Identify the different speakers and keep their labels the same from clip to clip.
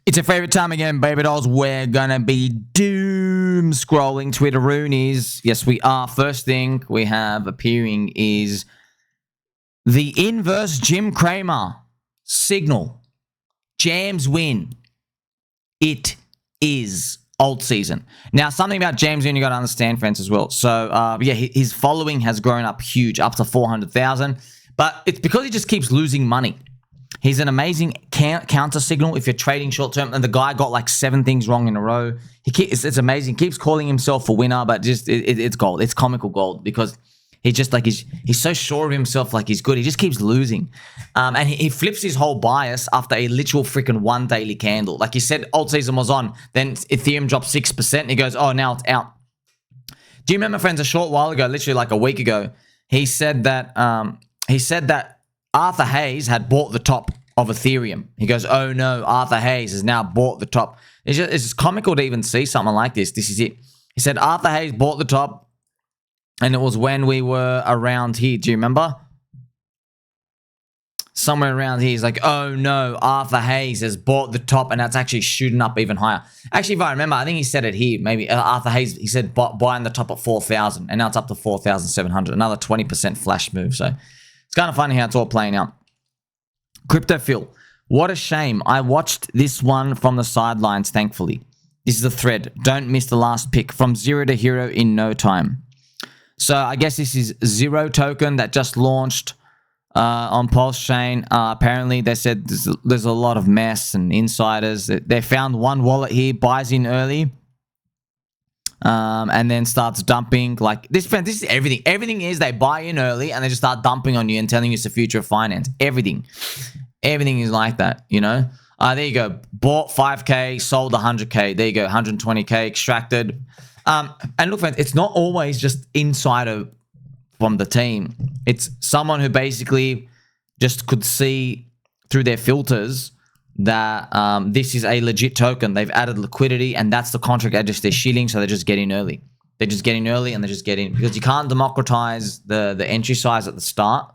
Speaker 1: It's a favorite time again, baby dolls. We're gonna be doom scrolling Twitteroonies. Yes, we are. First thing we have appearing is the inverse Jim Cramer signal. James Wynn. It is alt season. Now, something about James Wynn you got to understand, friends, as well. So, yeah, his following has grown up huge, up to 400,000. But it's because he just keeps losing money. He's an amazing counter signal if you're trading short term. And the guy got like 7 things wrong in a row. It's amazing. He keeps calling himself a winner, but just it's gold. It's comical gold because he's just like he's so sure of himself, like he's good. He just keeps losing, and he flips his whole bias after a literal freaking 1 daily candle. Like he said, alt season was on, then Ethereum dropped 6%. And he goes, "Oh, now it's out." Do you remember, friends? A short while ago, literally like a week ago, he said that Arthur Hayes had bought the top of Ethereum. He goes, "Oh no, Arthur Hayes has now bought the top." It's just comical to even see something like this. This is it. He said Arthur Hayes bought the top, and it was when we were around here. Do you remember? Somewhere around here, he's like, "Oh no, Arthur Hayes has bought the top," and that's actually shooting up even higher. Actually, if I remember, I think he said it here. Maybe Arthur Hayes, he said buying the top at 4,000, and now it's up to 4,700. Another 20% flash move. So it's kind of funny how it's all playing out. Crypto Phil, what a shame. I watched this one from the sidelines, thankfully. This is a thread. Don't miss the last pick. From zero to hero in no time. So I guess this is Zero token that just launched on Pulse Chain. Apparently, they said there's a lot of mess and insiders. They found one wallet here, buys in early, and then starts dumping. Like this is everything. Everything is they buy in early and they just start dumping on you and telling you it's the future of finance. Everything is like that, you know. There you go. Bought 5K, sold 100K. There you go. 120K extracted. And look, friends, it's not always just insider from the team. It's someone who basically just could see through their filters that this is a legit token. They've added liquidity, and that's the contract they're shilling, so they just get in early. They're just getting early, and they just get in because you can't democratize the entry size at the start.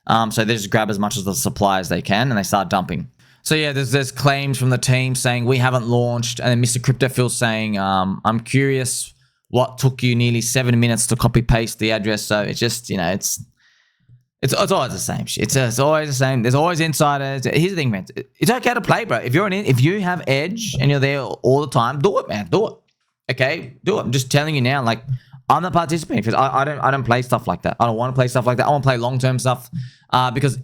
Speaker 1: So they just grab as much of the supply as they can, and they start dumping. So yeah, there's claims from the team saying we haven't launched, and then Mr. Crypto Phil saying, I'm curious what took you nearly 7 minutes to copy paste the address. So it's just, you know, it's always the same shit. It's always the same. There's always insiders. Here's the thing, man. It's okay to play, bro. If you have edge and you're there all the time, do it, man. Do it. Okay, do it. I'm just telling you now. Like, I'm not participating because I don't play stuff like that. I don't want to play stuff like that. I want to play long term stuff because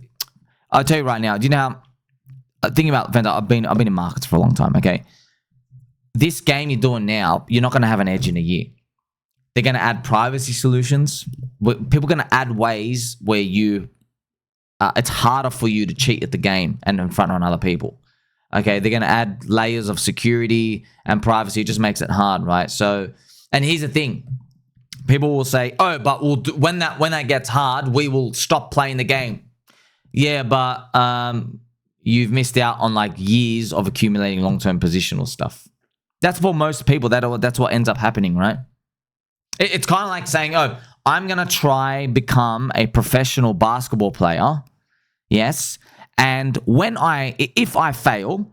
Speaker 1: I'll tell you right now. Do you know how? Think about Vendor. I've been in markets for a long time. Okay, this game you're doing now, you're not going to have an edge in a year. They're going to add privacy solutions. People are going to add ways where it's harder for you to cheat at the game and in front of other people. Okay, they're going to add layers of security and privacy. It just makes it hard, right? So, and here's the thing. People will say, "Oh, but when that gets hard, we will stop playing the game." Yeah, but you've missed out on like years of accumulating long-term positional stuff. That's for most people. That's what ends up happening, right? It's kind of like saying, "Oh, I'm gonna try become a professional basketball player." Yes, and if I fail,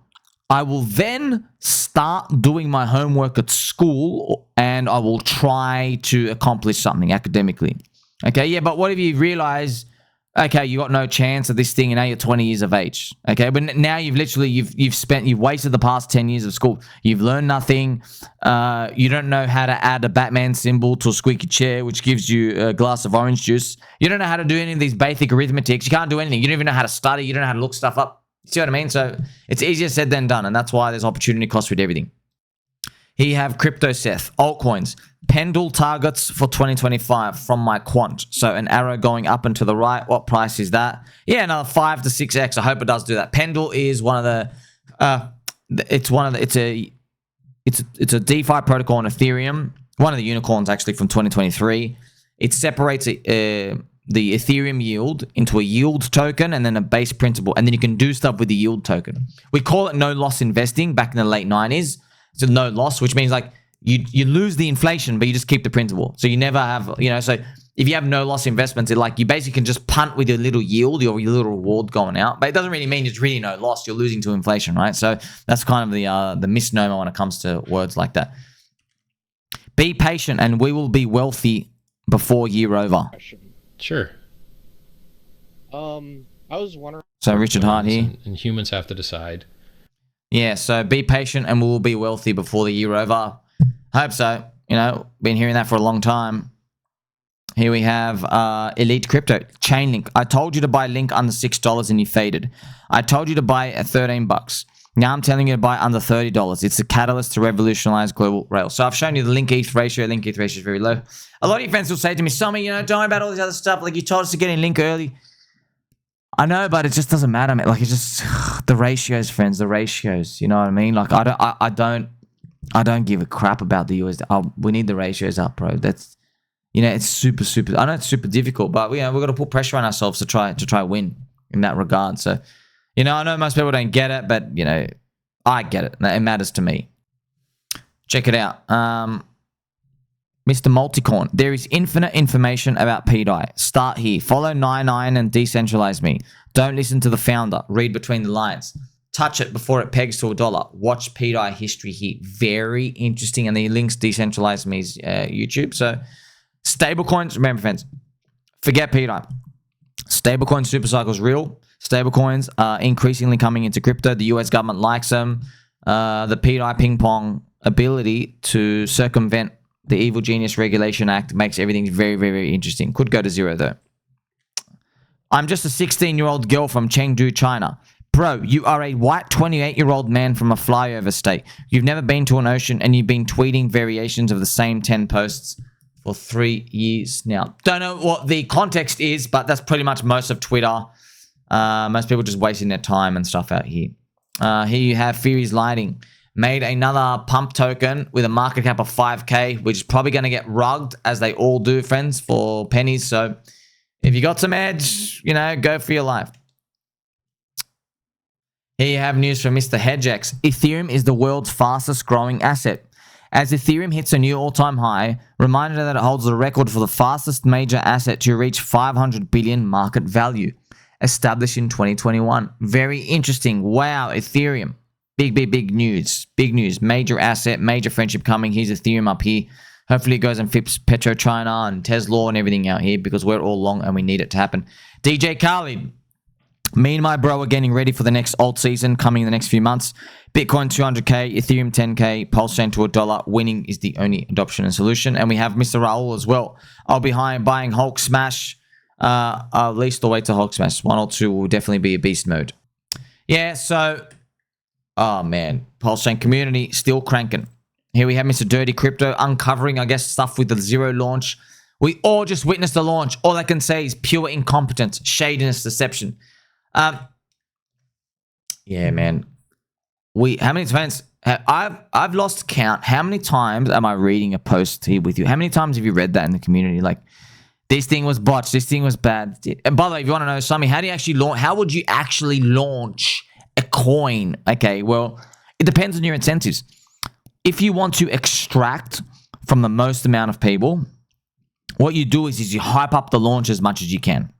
Speaker 1: I will then start doing my homework at school and I will try to accomplish something academically. Okay, yeah, but what if you realize, okay, you got no chance of this thing and now you're 20 years of age. Okay, but now you've wasted the past 10 years of school. You've learned nothing. You don't know how to add a Batman symbol to a squeaky chair, which gives you a glass of orange juice. You don't know how to do any of these basic arithmetics. You can't do anything. You don't even know how to study. You don't know how to look stuff up. See what I mean? So it's easier said than done, and that's why there's opportunity cost with everything. Here you have Crypto Seth, altcoins, Pendle targets for 2025 from my quant. So an arrow going up and to the right. What price is that? Yeah, another 5 to 6x. I hope it does do that. Pendle is one of the, it's a DeFi protocol on Ethereum. One of the unicorns actually from 2023. It separates the Ethereum yield into a yield token and then a base principal. And then you can do stuff with the yield token. We call it no loss investing back in the late 90s. So no loss, which means like you lose the inflation, but you just keep the principal. So you never have, you know, so if you have no loss investments, it like you basically can just punt with your little yield, your little reward going out. But it doesn't really mean it's really no loss. You're losing to inflation, right? So that's kind of the misnomer when it comes to words like that. Be patient and we will be wealthy before year over.
Speaker 2: Sure.
Speaker 3: I was wondering.
Speaker 1: So Richard Hart here.
Speaker 2: And humans have to decide.
Speaker 1: Yeah, so be patient and we will be wealthy before the year over. Hope so. You know, been hearing that for a long time. Here we have Elite Crypto, ChainLink. I told you to buy Link under $6 and you faded. I told you to buy at 13 bucks. Now I'm telling you to buy under $30. It's a catalyst to revolutionize global rails. So I've shown you the Link ETH ratio. Link ETH ratio is very low. A lot of your friends will say to me, Sommy, you know, don't worry about all this other stuff. Like you told us to get in Link early. I know, but it just doesn't matter, man. Like it's just the ratios, friends, the ratios. You know what I mean? Like I don't give a crap about the USD. We need the ratios up, bro. That's, you know, it's super. I know it's super difficult, but you know, we've got to put pressure on ourselves to try win in that regard. So, you know, I know most people don't get it, but you know, I get it. It matters to me. Check it out. Mr. Multicorn, there is infinite information about PDI. Start here. Follow 99 and decentralize me. Don't listen to the founder. Read between the lines. Touch it before it pegs to $1. Watch PDI history here. Very interesting. And the links decentralize me's YouTube. So stablecoins, remember friends, forget PDI. Stablecoin SuperCycle is real. Stablecoins are increasingly coming into crypto. The US government likes them. The PDI ping pong ability to circumvent the Evil Genius Regulation Act makes everything very, very, very interesting. Could go to zero though. I'm just a 16-year-old girl from Chengdu, China. Bro, you are a white 28-year-old man from a flyover state. You've never been to an ocean and you've been tweeting variations of the same 10 posts for 3 years now. Don't know what the context is, but that's pretty much most of Twitter. Most people just wasting their time and stuff out here. Here you have Fury's Lighting. Made another pump token with a market cap of 5K, which is probably going to get rugged, as they all do, friends, for pennies. So if you got some edge, you know, go for your life. Here you have news from Mr. Hedgex. Ethereum is the world's fastest growing asset. As Ethereum hits a new all-time high, reminder that it holds the record for the fastest major asset to reach 500 billion market value, established in 2021. Very interesting. Wow, Ethereum. Big news. Big news. Major asset, major friendship coming. Here's Ethereum up here. Hopefully it goes and flips PetroChina and Tesla and everything out here because we're all long and we need it to happen. DJ Khalid. Me and my bro are getting ready for the next alt season coming in the next few months. Bitcoin 200K, Ethereum 10K, Pulse Chain to $1. Winning is the only adoption and solution. And we have Mr. Raul as well. I'll be buying Hulk Smash. At least the way to Hulk Smash. 1 or 2 will definitely be a beast mode. Yeah, so... oh, man. Pulse Chain community still cranking. Here we have Mr. Dirty Crypto uncovering, I guess, stuff with the Zero launch. We all just witnessed the launch. All I can say is pure incompetence, shadiness, deception. Yeah, man. How many times... I've lost count. How many times am I reading a post here with you? How many times have you read that in the community? Like, this thing was botched. This thing was bad. And by the way, if you want to know something, how do you actually launch? How would you actually launch a coin? Okay, well, it depends on your incentives. If you want to extract from the most amount of people, what you do is you hype up the launch as much as you can.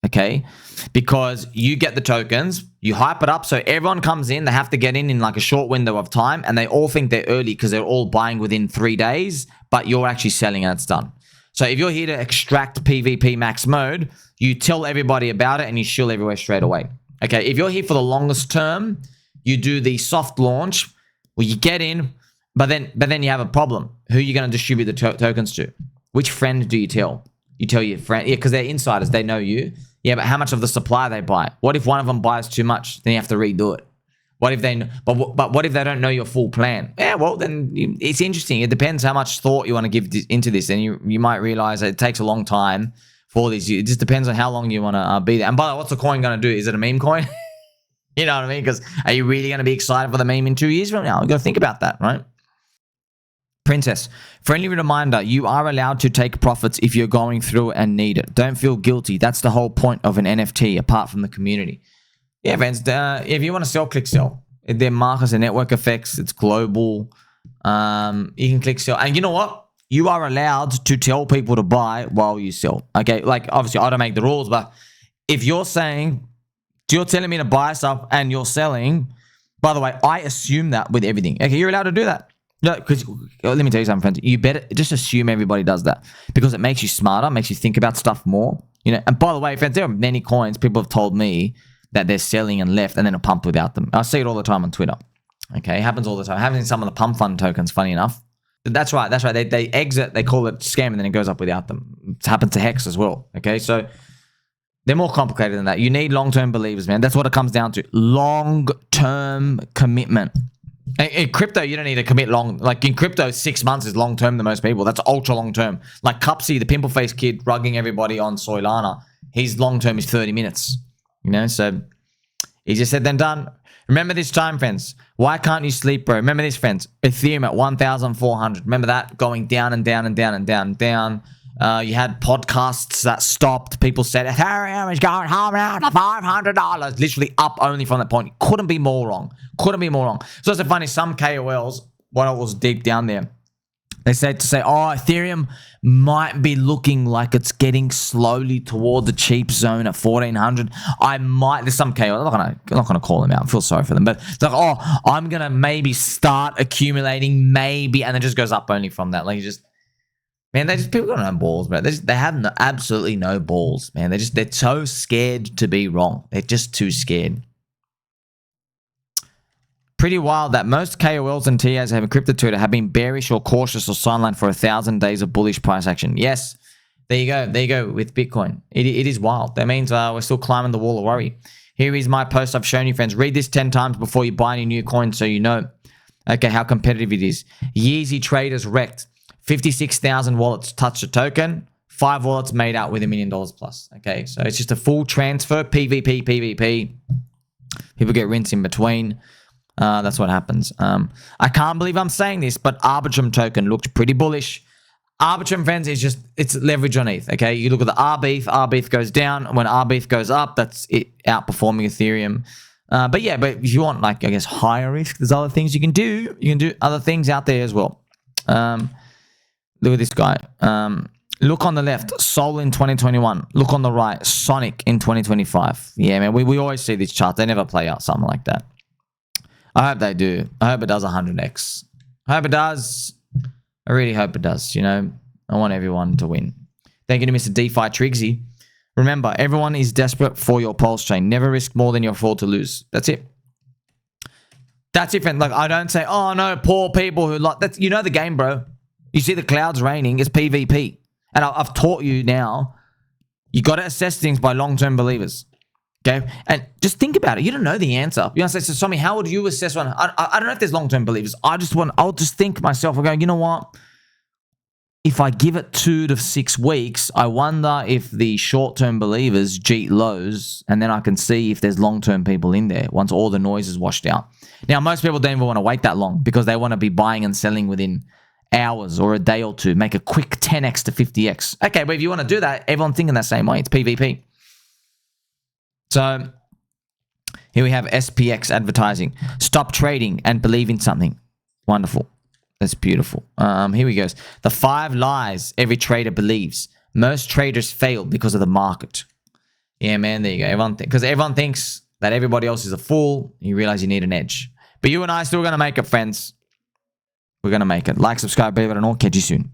Speaker 1: Okay, because you get the tokens, you hype it up so everyone comes in, they have to get in like a short window of time, and they all think they're early because they're all buying within 3 days, but you're actually selling and it's done. So if you're here to extract PvP max mode, you tell everybody about it and you shill everywhere straight away. Okay, if you're here for the longest term, you do the soft launch where you get in, but then you have a problem. Who are you going to distribute the tokens to? Which friend do you tell? You tell your friend, yeah, because they're insiders, they know you. Yeah, but how much of the supply they buy? What if one of them buys too much? Then you have to redo it. What if they? But what if they don't know your full plan? Yeah, well then it's interesting. It depends how much thought you want to give into this, and you might realize that it takes a long time for this. It just depends on how long you want to be there. And by the way, what's the coin going to do? Is it a meme coin? You know what I mean? Because are you really going to be excited for the meme in 2 years from now? You got to think about that, right? Princess, friendly reminder, you are allowed to take profits if you're going through and need it. Don't feel guilty. That's the whole point of an NFT, apart from the community. Yeah, friends, if you want to sell, click sell. There are markers and network effects. It's global. You can click sell. And you know what? you are allowed to tell people to buy while you sell. Okay, like obviously I don't make the rules, but if you're telling me to buy stuff and you're selling, by the way, I assume that with everything. Okay, you're allowed to do that. No, because let me tell you something, friends. You better just assume everybody does that because it makes you smarter, makes you think about stuff more. You know. And by the way, friends, there are many coins people have told me that they're selling and left, and then a pump without them. I see it all the time on Twitter. Okay, it happens all the time. It happens in some of the pump fund tokens. Funny enough, but that's right. That's right. They exit. They call it scam, and then it goes up without them. It's happened to Hex as well. Okay, so they're more complicated than that. You need long-term believers, man. That's what it comes down to. Long-term commitment. In crypto, you don't need to commit long. Like in crypto, 6 months is long term to most people. That's ultra long term. Like Cupsy, the pimple face kid, rugging everybody on Soylana. His long term is 30 minutes. You know, so easier said than done. Remember this time, friends. Why can't you sleep, bro? Remember this, friends. Ethereum at 1,400. Remember that going down and down and down and down and down. You had podcasts that stopped. People said Ethereum is going home now for $500. Literally up only from that point. Couldn't be more wrong. Couldn't be more wrong. So it's so funny. Some KOLs, when I was deep down there, they said oh, Ethereum might be looking like it's getting slowly toward the cheap zone at 1,400. There's some KOLs. I'm not gonna call them out. I feel sorry for them, but it's like, oh, I'm gonna maybe start accumulating, maybe, and it just goes up only from that. Like man, people got no balls, bro. They have absolutely no balls, man. They're so scared to be wrong. They're just too scared. Pretty wild that most KOLs and TAs have encrypted Twitter have been bearish or cautious or sidelined for 1,000 days of bullish price action. Yes, there you go. There you go with Bitcoin. It is wild. That means we're still climbing the wall of worry. Here is my post I've shown you, friends. Read this 10 times before you buy any new coins so you know, okay, how competitive it is. Yeezy traders wrecked. 56,000 wallets touched a token. 5 wallets made out with $1 million plus. Okay, so it's just a full transfer. PvP. People get rinsed in between. That's what happens. I can't believe I'm saying this, but Arbitrum token looked pretty bullish. Arbitrum, friends, it's leverage on ETH. Okay, you look at the ARB. ARB goes down. When ARB goes up, that's it outperforming Ethereum. But if you want, like, I guess, higher risk, there's other things you can do. You can do other things out there as well. Look at this guy. Look on the left, Sol in 2021. Look on the right, Sonic in 2025. Yeah, man, we always see these charts. They never play out something like that. I hope they do. I hope it does 100x. I hope it does. I really hope it does, you know. I want everyone to win. Thank you to Mr. DeFi Trigsy. Remember, everyone is desperate for your pulse chain. Never risk more than you're afford to lose. That's it. That's it, friend. Like, I don't say, oh, no, poor people who like... That's, you know the game, bro. You see the clouds raining. It's PvP. And I've taught you now, you got to assess things by long-term believers. Okay? And just think about it. You don't know the answer. You know, say, so Somi, how would you assess one? I don't know if there's long-term believers. I'll just think myself, I go, you know what? If I give it 2 to 6 weeks, I wonder if the short-term believers jeet lows, and then I can see if there's long-term people in there once all the noise is washed out. Now, most people don't even want to wait that long because they want to be buying and selling within hours or a day or two, make a quick 10x to 50x. Okay, but if you want to do that, everyone's thinking that same way. It's PvP. So here we have SPX advertising. Stop trading and believe in something. Wonderful. That's beautiful. Here we go. The 5 lies every trader believes. Most traders fail because of the market. Yeah, man, there you go. Because everyone thinks that everybody else is a fool. You realize you need an edge. But you and I are still going to make it, friends. We're going to make it. Like, subscribe, bell button, and all. Catch you soon.